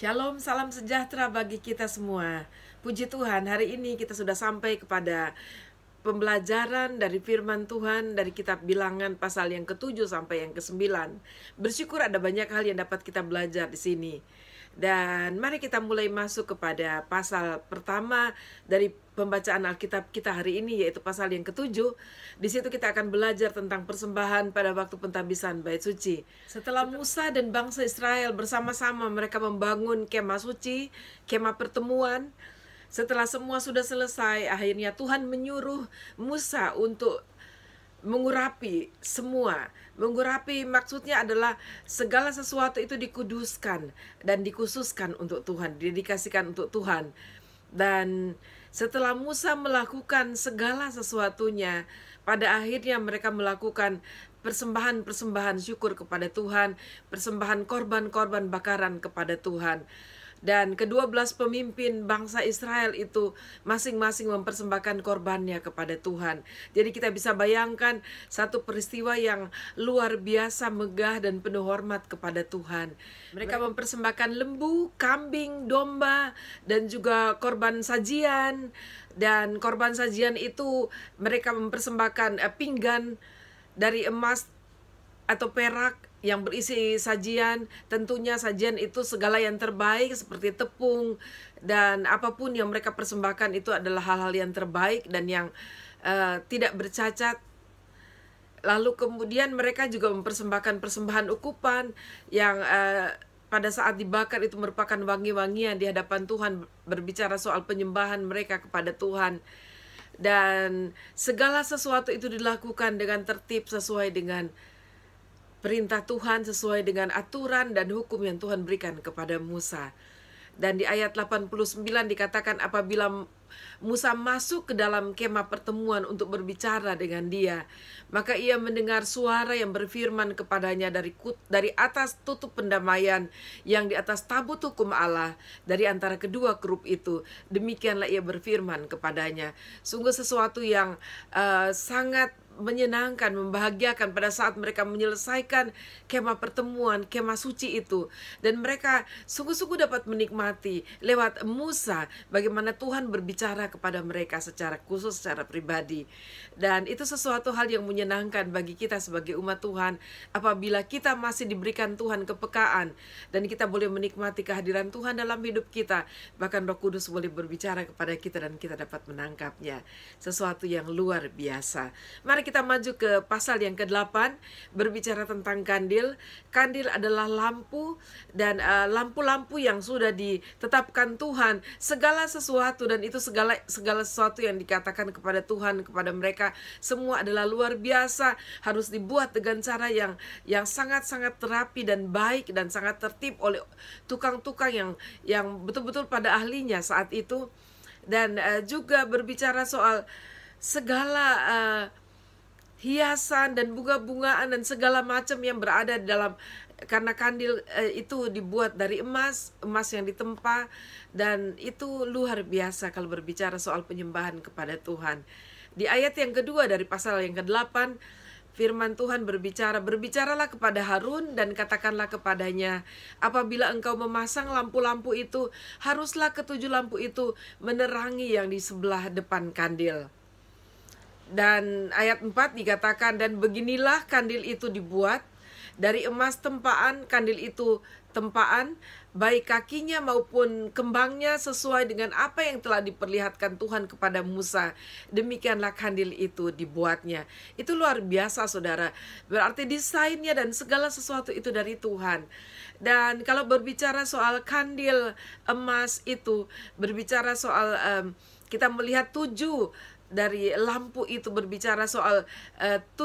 Shalom, salam sejahtera bagi kita semua. Puji Tuhan, hari ini kita sudah sampai kepada pembelajaran dari firman Tuhan dari kitab Bilangan pasal yang ke-7 sampai yang ke-9. Bersyukur ada banyak hal yang dapat kita belajar di sini. Dan mari kita mulai masuk kepada pasal pertama dari pembacaan Alkitab kita hari ini, yaitu pasal yang ke-7. Di situ kita akan belajar tentang persembahan pada waktu pentabisan bait suci. Setelah Musa dan bangsa Israel bersama-sama mereka membangun kemah suci, kemah pertemuan. Setelah semua sudah selesai, akhirnya Tuhan menyuruh Musa untuk mengurapi semua. Mengurapi maksudnya adalah segala sesuatu itu dikuduskan dan dikhususkan untuk Tuhan, didedikasikan untuk Tuhan. Dan setelah Musa melakukan segala sesuatunya, pada akhirnya mereka melakukan persembahan-persembahan syukur kepada Tuhan, persembahan korban-korban bakaran kepada Tuhan. Dan ke-12 pemimpin bangsa Israel itu masing-masing mempersembahkan korbannya kepada Tuhan. Jadi kita bisa bayangkan satu peristiwa yang luar biasa megah dan penuh hormat kepada Tuhan. Mereka mempersembahkan lembu, kambing, domba, dan juga korban sajian. Dan korban sajian itu mereka mempersembahkan pinggan dari emas atau perak yang berisi sajian. Tentunya sajian itu segala yang terbaik seperti tepung dan apapun yang mereka persembahkan itu adalah hal-hal yang terbaik dan yang tidak bercacat. Lalu kemudian mereka juga mempersembahkan persembahan ukupan yang pada saat dibakar itu merupakan wangi-wangian di hadapan Tuhan, berbicara soal penyembahan mereka kepada Tuhan. Dan segala sesuatu itu dilakukan dengan tertib sesuai dengan perintah Tuhan, sesuai dengan aturan dan hukum yang Tuhan berikan kepada Musa. Dan di ayat 89 dikatakan apabila Musa masuk ke dalam kemah pertemuan untuk berbicara dengan dia, maka ia mendengar suara yang berfirman kepadanya dari atas tutup pendamaian yang di atas tabut hukum Allah, dari antara kedua kerup itu. Demikianlah ia berfirman kepadanya. Sungguh sesuatu yang sangat menyenangkan, membahagiakan pada saat mereka menyelesaikan kemah pertemuan, kemah suci itu. Dan mereka sungguh-sungguh dapat menikmati lewat Musa bagaimana Tuhan berbicara kepada mereka secara khusus, secara pribadi. Dan itu sesuatu hal yang menyenangkan bagi kita sebagai umat Tuhan apabila kita masih diberikan Tuhan kepekaan dan kita boleh menikmati kehadiran Tuhan dalam hidup kita. Bahkan Roh Kudus boleh berbicara kepada kita dan kita dapat menangkapnya. Sesuatu yang luar biasa. Mari kita maju ke pasal yang ke-8, berbicara tentang kandil. Kandil adalah lampu dan lampu-lampu yang sudah ditetapkan Tuhan. Segala sesuatu dan itu segala sesuatu yang dikatakan kepada Tuhan, kepada mereka, semua adalah luar biasa. Harus dibuat dengan cara yang sangat-sangat terapi dan baik dan sangat tertib oleh tukang-tukang yang betul-betul pada ahlinya saat itu. Dan juga berbicara soal segala hiasan dan bunga-bungaan dan segala macam yang berada di dalam, karena kandil itu dibuat dari emas yang ditempa, dan itu luar biasa kalau berbicara soal penyembahan kepada Tuhan. Di ayat yang kedua dari pasal yang ke-8, firman Tuhan berbicaralah kepada Harun dan katakanlah kepadanya, apabila engkau memasang lampu-lampu itu, haruslah ketujuh lampu itu menerangi yang di sebelah depan kandil. Dan ayat 4 dikatakan, dan beginilah kandil itu dibuat dari emas tempaan. Kandil itu tempaan, baik kakinya maupun kembangnya sesuai dengan apa yang telah diperlihatkan Tuhan kepada Musa. Demikianlah kandil itu dibuatnya. Itu luar biasa, saudara. Berarti desainnya dan segala sesuatu itu dari Tuhan. Dan kalau berbicara soal kandil emas itu, berbicara soal kita melihat 7 dari lampu itu berbicara soal 7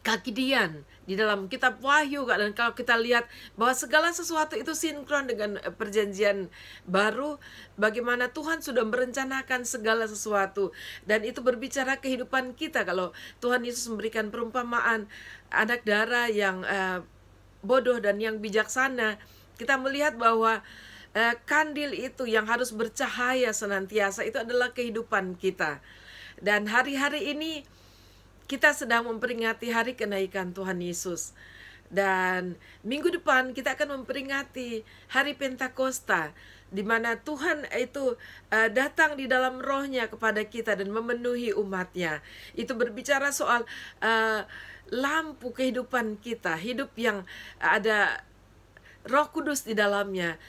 kaki dian di dalam kitab Wahyu. Dan kalau kita lihat bahwa segala sesuatu itu sinkron dengan perjanjian baru, bagaimana Tuhan sudah merencanakan segala sesuatu, dan itu berbicara kehidupan kita. Kalau Tuhan Yesus memberikan perumpamaan anak dara yang bodoh dan yang bijaksana, kita melihat bahwa kandil itu yang harus bercahaya senantiasa itu adalah kehidupan kita. Dan hari-hari ini kita sedang memperingati hari kenaikan Tuhan Yesus. Dan minggu depan kita akan memperingati hari Pentakosta, di mana Tuhan itu datang di dalam rohnya kepada kita dan memenuhi umatnya. Itu berbicara soal lampu kehidupan kita, hidup yang ada Roh Kudus di dalamnya.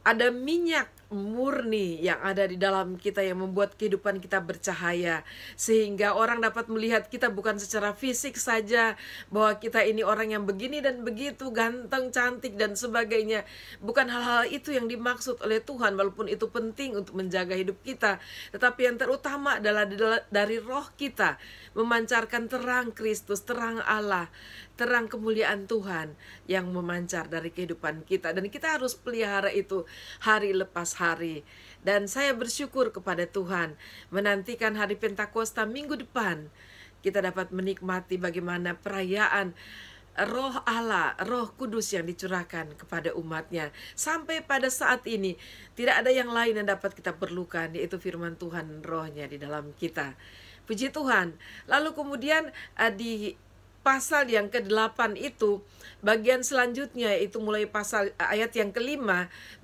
Ada minyak murni yang ada di dalam kita yang membuat kehidupan kita bercahaya, sehingga orang dapat melihat kita bukan secara fisik saja, bahwa kita ini orang yang begini dan begitu, ganteng, cantik dan sebagainya. Bukan hal-hal itu yang dimaksud oleh Tuhan, walaupun itu penting untuk menjaga hidup kita, tetapi yang terutama adalah dari roh kita memancarkan terang Kristus, terang Allah, terang kemuliaan Tuhan yang memancar dari kehidupan kita. Dan kita harus pelihara itu hari lepas hari. Dan saya bersyukur kepada Tuhan, menantikan hari Pentakosta minggu depan, kita dapat menikmati bagaimana perayaan Roh Allah, Roh Kudus yang dicurahkan kepada umatnya. Sampai pada saat ini tidak ada yang lain yang dapat kita perlukan, yaitu firman Tuhan, rohnya di dalam kita. Puji Tuhan. Lalu kemudian di pasal yang ke-8 itu, bagian selanjutnya itu mulai pasal ayat yang ke-5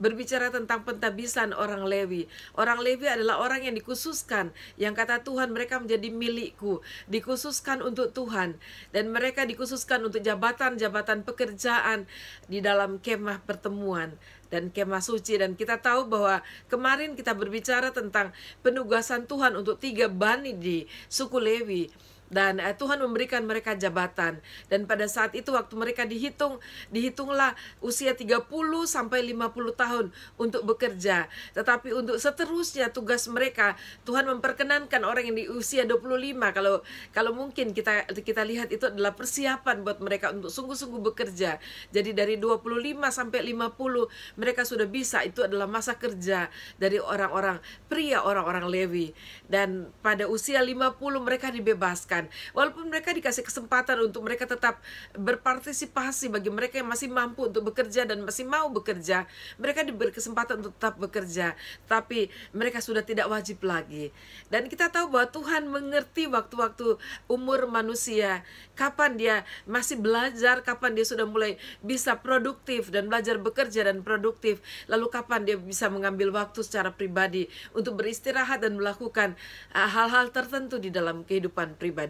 berbicara tentang pentabisan orang Lewi. Orang Lewi adalah orang yang dikhususkan, yang kata Tuhan mereka menjadi milikku, dikhususkan untuk Tuhan, dan mereka dikhususkan untuk jabatan-jabatan pekerjaan di dalam kemah pertemuan dan kemah suci. Dan kita tahu bahwa kemarin kita berbicara tentang penugasan Tuhan untuk 3 bani di suku Lewi. Dan Tuhan memberikan mereka jabatan. Dan pada saat itu waktu mereka dihitunglah usia 30 sampai 50 tahun untuk bekerja. Tetapi untuk seterusnya tugas mereka, Tuhan memperkenankan orang yang di usia 25. Kalau mungkin kita lihat itu adalah persiapan buat mereka untuk sungguh-sungguh bekerja. Jadi dari 25 sampai 50 mereka sudah bisa, itu adalah masa kerja dari orang-orang pria, orang-orang Lewi. Dan pada usia 50 mereka dibebaskan. Walaupun mereka dikasih kesempatan untuk mereka tetap berpartisipasi, bagi mereka yang masih mampu untuk bekerja dan masih mau bekerja, mereka diberi kesempatan untuk tetap bekerja, tapi mereka sudah tidak wajib lagi. Dan kita tahu bahwa Tuhan mengerti waktu-waktu umur manusia, kapan dia masih belajar, kapan dia sudah mulai bisa produktif dan belajar bekerja dan produktif, lalu kapan dia bisa mengambil waktu secara pribadi untuk beristirahat dan melakukan hal-hal tertentu di dalam kehidupan pribadinya.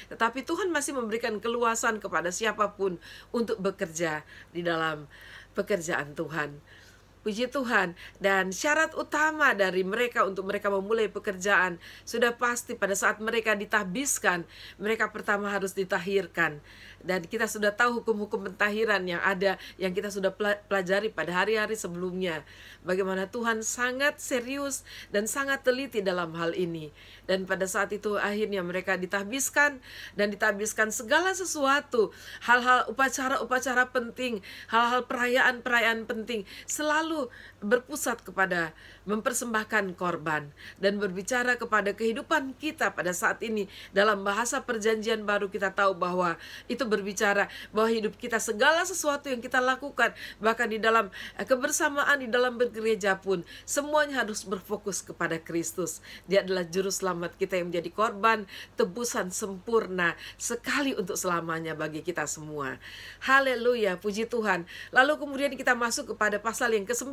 Tetapi Tuhan masih memberikan keluasan kepada siapapun untuk bekerja di dalam pekerjaan Tuhan. Puji Tuhan. Dan syarat utama dari mereka untuk mereka memulai pekerjaan sudah pasti pada saat mereka ditabiskan, mereka pertama harus ditahirkan. Dan kita sudah tahu hukum-hukum pentahiran yang ada, yang kita sudah pelajari pada hari-hari sebelumnya. Bagaimana Tuhan sangat serius dan sangat teliti dalam hal ini. Dan pada saat itu akhirnya mereka ditabiskan, dan ditabiskan segala sesuatu, hal-hal upacara-upacara penting, hal-hal perayaan-perayaan penting, selalu berpusat kepada mempersembahkan korban. Dan berbicara kepada kehidupan kita pada saat ini, dalam bahasa perjanjian baru kita tahu bahwa itu berbicara bahwa hidup kita, segala sesuatu yang kita lakukan, bahkan di dalam kebersamaan, di dalam bergereja pun, semuanya harus berfokus kepada Kristus. Dia adalah juru selamat kita yang menjadi korban tebusan sempurna sekali untuk selamanya bagi kita semua. Haleluya, puji Tuhan. Lalu kemudian kita masuk kepada pasal yang ke-9,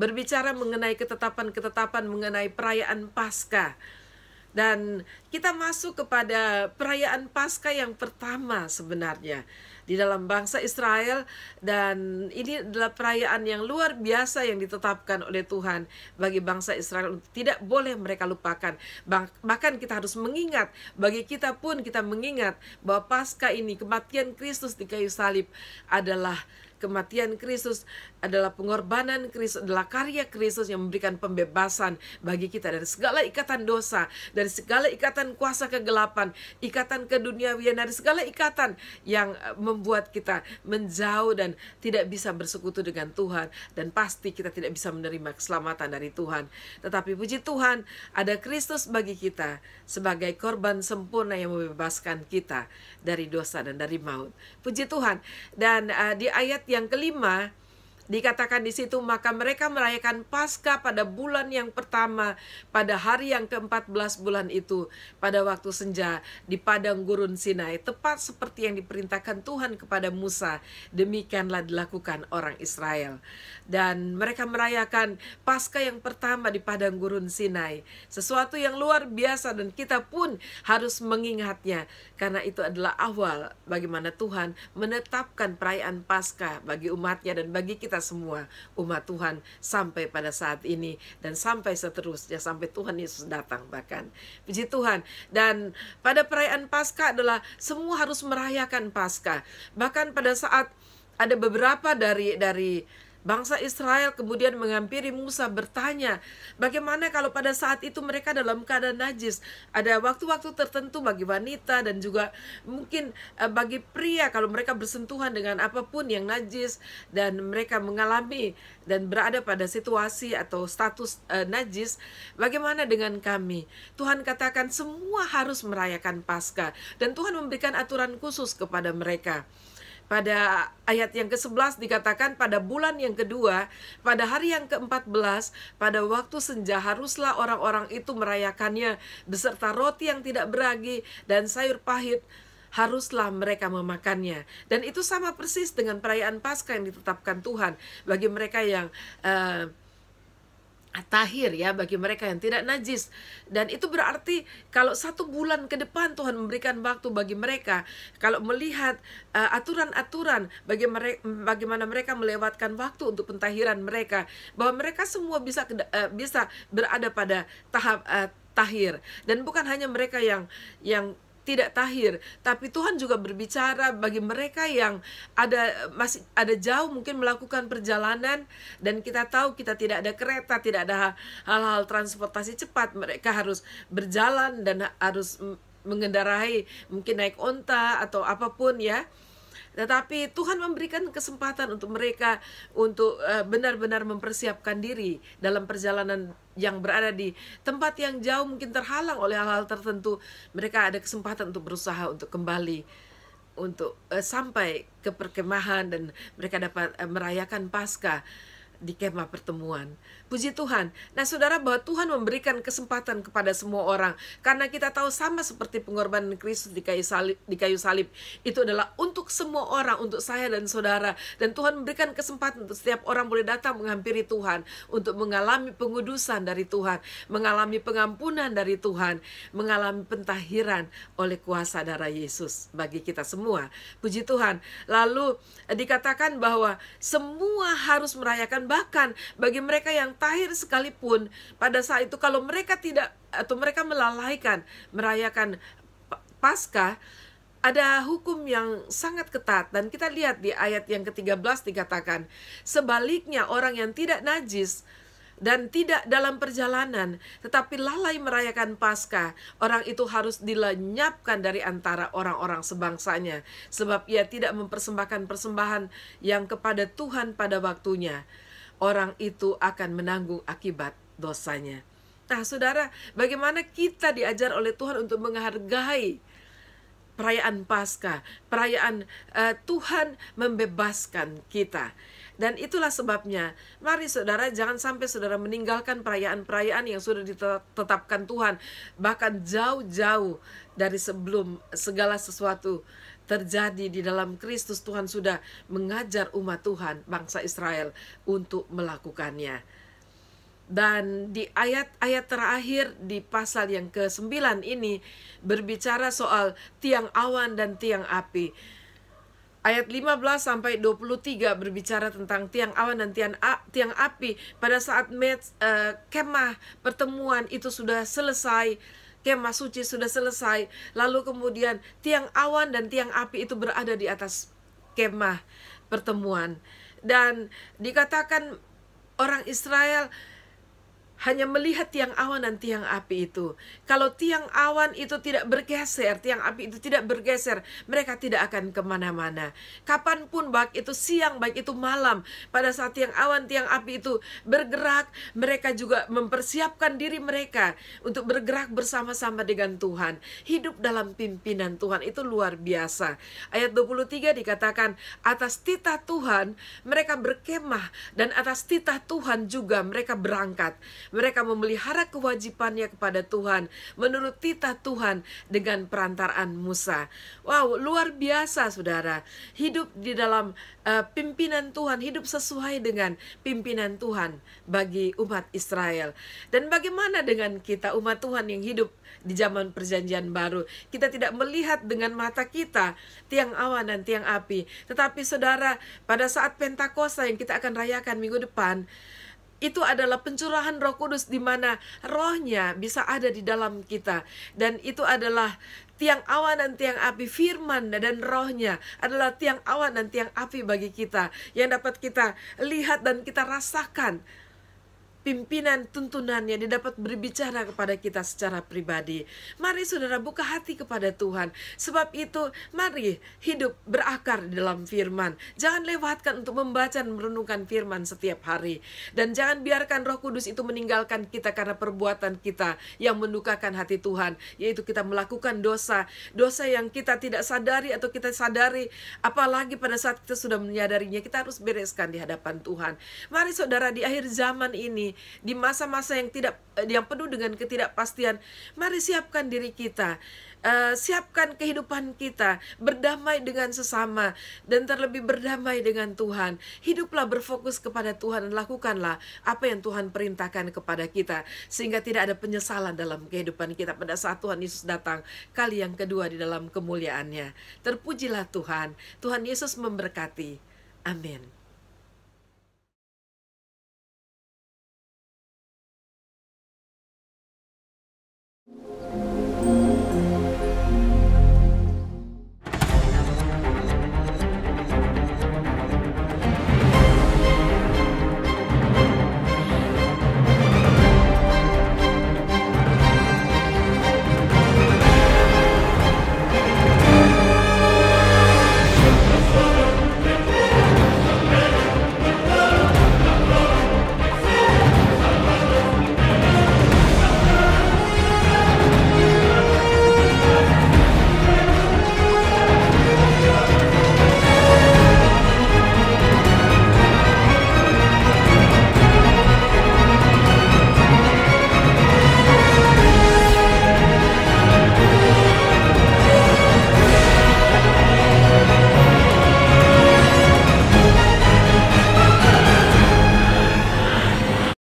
berbicara mengenai ketetapan-ketetapan mengenai perayaan Paskah. Dan kita masuk kepada perayaan Paskah yang pertama sebenarnya di dalam bangsa Israel, dan ini adalah perayaan yang luar biasa yang ditetapkan oleh Tuhan bagi bangsa Israel, tidak boleh mereka lupakan. Bahkan kita harus mengingat, bagi kita pun kita mengingat bahwa Paskah ini, kematian Kristus di kayu salib adalah kematian Kristus, adalah pengorbanan Kristus, adalah karya Kristus yang memberikan pembebasan bagi kita dari segala ikatan dosa, dari segala ikatan kuasa kegelapan, ikatan keduniawian, dari segala ikatan yang membuat kita menjauh dan tidak bisa bersekutu dengan Tuhan, dan pasti kita tidak bisa menerima keselamatan dari Tuhan. Tetapi puji Tuhan, ada Kristus bagi kita sebagai korban sempurna yang membebaskan kita dari dosa dan dari maut. Puji Tuhan. Dan di ayat yang kelima, Dikatakan di situ, maka mereka merayakan Paskah pada bulan yang pertama, pada hari yang ke-14 bulan itu, pada waktu senja di padang gurun Sinai, tepat seperti yang diperintahkan Tuhan kepada Musa. Demikianlah dilakukan orang Israel. Dan mereka merayakan Paskah yang pertama di padang gurun Sinai. Sesuatu yang luar biasa, dan kita pun harus mengingatnya, karena itu adalah awal bagaimana Tuhan menetapkan perayaan Paskah bagi umatnya dan bagi kita semua umat Tuhan sampai pada saat ini dan sampai seterusnya, sampai Tuhan Yesus datang bahkan. Puji Tuhan. Dan pada perayaan Paskah adalah semua harus merayakan Paskah. Bahkan pada saat ada beberapa dari bangsa Israel kemudian menghampiri Musa bertanya, bagaimana kalau pada saat itu mereka dalam keadaan najis? Ada waktu-waktu tertentu bagi wanita dan juga mungkin bagi pria kalau mereka bersentuhan dengan apapun yang najis dan mereka mengalami dan berada pada situasi atau status najis. Bagaimana dengan kami? Tuhan katakan semua harus merayakan Paskah, dan Tuhan memberikan aturan khusus kepada mereka. Pada ayat yang ke-11 dikatakan, pada bulan yang kedua, pada hari yang ke-14, pada waktu senja haruslah orang-orang itu merayakannya beserta roti yang tidak beragi dan sayur pahit, haruslah mereka memakannya. Dan itu sama persis dengan perayaan Paskah yang ditetapkan Tuhan bagi mereka yang tahir, ya, bagi mereka yang tidak najis. Dan itu berarti kalau 1 bulan ke depan Tuhan memberikan waktu bagi mereka, kalau melihat aturan-aturan bagaimana mereka melewatkan waktu untuk pentahiran mereka, bahwa mereka semua bisa berada pada tahap tahir. Dan bukan hanya mereka yang tidak tahir, tapi Tuhan juga berbicara bagi mereka yang masih ada jauh mungkin melakukan perjalanan, dan kita tahu kita tidak ada kereta, tidak ada hal-hal transportasi cepat, mereka harus berjalan dan harus mengendarai, mungkin naik onta atau apapun, ya. Tetapi Tuhan memberikan kesempatan untuk mereka untuk benar-benar mempersiapkan diri dalam perjalanan yang berada di tempat yang jauh, mungkin terhalang oleh hal-hal tertentu. Mereka ada kesempatan untuk berusaha untuk kembali, untuk sampai ke perkemahan, dan mereka dapat merayakan Paskah di kemah pertemuan. Puji Tuhan. Nah, saudara, bahwa Tuhan memberikan kesempatan kepada semua orang, karena kita tahu sama seperti pengorbanan Kristus di kayu salib itu adalah untuk semua orang, untuk saya dan saudara. Dan Tuhan memberikan kesempatan untuk setiap orang boleh datang menghampiri Tuhan, untuk mengalami pengudusan dari Tuhan, mengalami pengampunan dari Tuhan, mengalami pentahiran oleh kuasa darah Yesus bagi kita semua. Puji Tuhan. Lalu dikatakan bahwa semua harus merayakan, bahkan bagi mereka yang tahir sekalipun, pada saat itu kalau mereka tidak atau mereka melalaikan merayakan Paskah, ada hukum yang sangat ketat. Dan kita lihat di ayat yang ke-13 dikatakan, sebaliknya orang yang tidak najis dan tidak dalam perjalanan tetapi lalai merayakan Paskah, orang itu harus dilenyapkan dari antara orang-orang sebangsanya, sebab ia tidak mempersembahkan persembahan yang kepada Tuhan pada waktunya. Orang itu akan menanggung akibat dosanya. Nah, saudara, bagaimana kita diajar oleh Tuhan untuk menghargai perayaan Paskah, perayaan Tuhan membebaskan kita. Dan itulah sebabnya, mari saudara, jangan sampai saudara meninggalkan perayaan-perayaan yang sudah ditetapkan Tuhan, bahkan jauh-jauh dari sebelum segala sesuatu terjadi di dalam Kristus. Tuhan sudah mengajar umat Tuhan, bangsa Israel, untuk melakukannya. Dan di ayat-ayat terakhir di pasal yang ke-9 ini berbicara soal tiang awan dan tiang api. Ayat 15 sampai 23 berbicara tentang tiang awan dan tiang api. Pada saat kemah pertemuan itu sudah selesai, kemah suci sudah selesai, lalu kemudian tiang awan dan tiang api itu berada di atas kemah pertemuan. Dan dikatakan orang Israel hanya melihat tiang awan dan tiang api itu. Kalau tiang awan itu tidak bergeser, tiang api itu tidak bergeser, mereka tidak akan kemana-mana. Kapanpun, baik itu siang, baik itu malam, pada saat tiang awan, tiang api itu bergerak, mereka juga mempersiapkan diri mereka untuk bergerak bersama-sama dengan Tuhan. Hidup dalam pimpinan Tuhan itu luar biasa. Ayat 23 dikatakan, atas titah Tuhan mereka berkemah, dan atas titah Tuhan juga mereka berangkat. Mereka memelihara kewajibannya kepada Tuhan menurut titah Tuhan dengan perantaraan Musa. Wow, luar biasa saudara. Hidup di dalam pimpinan Tuhan, hidup sesuai dengan pimpinan Tuhan bagi umat Israel. Dan bagaimana dengan kita umat Tuhan yang hidup di zaman perjanjian baru? Kita tidak melihat dengan mata kita tiang awan dan tiang api. Tetapi saudara, pada saat Pentakosta yang kita akan rayakan minggu depan, itu adalah pencurahan Roh Kudus di mana rohnya bisa ada di dalam kita. Dan itu adalah tiang awan dan tiang api, firman dan rohnya adalah tiang awan dan tiang api bagi kita, yang dapat kita lihat dan kita rasakan pimpinan tuntunannya, dia dapat berbicara kepada kita secara pribadi. Mari saudara buka hati kepada Tuhan. Sebab itu mari hidup berakar di dalam firman. Jangan lewatkan untuk membaca dan merenungkan firman setiap hari. Dan jangan biarkan Roh Kudus itu meninggalkan kita karena perbuatan kita yang mendukakan hati Tuhan, yaitu kita melakukan dosa yang kita tidak sadari atau kita sadari, apalagi pada saat kita sudah menyadarinya. Kita harus bereskan di hadapan Tuhan. Mari saudara, di akhir zaman ini, di masa-masa yang penuh dengan ketidakpastian, mari siapkan diri kita, siapkan kehidupan kita, berdamai dengan sesama, dan terlebih berdamai dengan Tuhan. Hiduplah berfokus kepada Tuhan dan lakukanlah apa yang Tuhan perintahkan kepada kita, sehingga tidak ada penyesalan dalam kehidupan kita pada saat Tuhan Yesus datang kali yang kedua di dalam kemuliaannya. Terpujilah Tuhan. Tuhan Yesus memberkati. Amin.